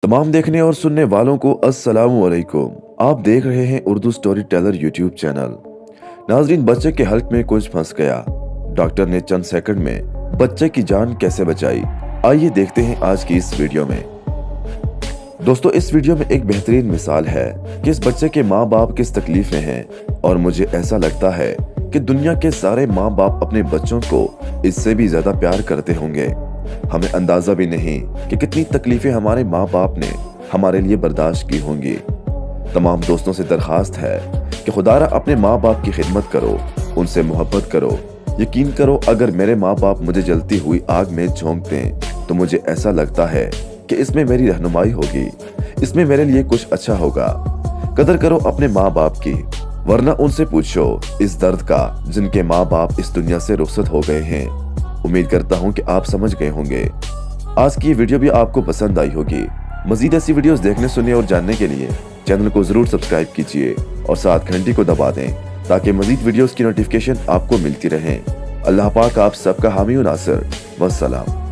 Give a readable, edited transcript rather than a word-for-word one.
तमाम देखने और सुनने वालों को अस्सलामु अलैकुम। आप देख रहे हैं Urdu story teller YouTube channel. नाजरीन, बच्चे के हल्क में कुछ फंस गया। डॉक्टर ने चंद सेकंड में बच्चे की जान कैसे बचाई, आइए देखते हैं आज की इस वीडियो में। दोस्तों, इस वीडियो में एक बेहतरीन मिसाल है कि इस बच्चे के माँ बाप किस तकलीफ में हैं, और मुझे ऐसा लगता है कि दुनिया के सारे माँ बाप अपने बच्चों को इससे भी ज्यादा प्यार करते होंगे। हमें अंदाजा भी नहीं कि कितनी तकलीफें हमारे माँ बाप ने हमारे लिए बर्दाश्त की होंगी। तमाम दोस्तों से दरखास्त है कि खुदारा अपने माँ बाप की खिदमत करो, उनसे मोहब्बत करो। यकीन करो, अगर मेरे माँ बाप मुझे जलती हुई आग में झोंक दें तो मुझे ऐसा लगता है कि इसमें मेरी रहनुमाई होगी, इसमें मेरे लिए कुछ अच्छा होगा। कदर करो अपने माँ बाप की, वरना उनसे पूछो इस दर्द का जिनके माँ बाप इस दुनिया से रुखसत हो गए हैं। उम्मीद करता हूँ कि आप समझ गए होंगे। आज की वीडियो भी आपको पसंद आई होगी। मजीद ऐसी वीडियोस देखने, सुनने और जानने के लिए चैनल को जरूर सब्सक्राइब कीजिए और साथ घंटी को दबा दें ताकि मजीद वीडियोस की नोटिफिकेशन आपको मिलती रहे। अल्लाह पाक आप सबका हामी व नासिर। वस्सलाम।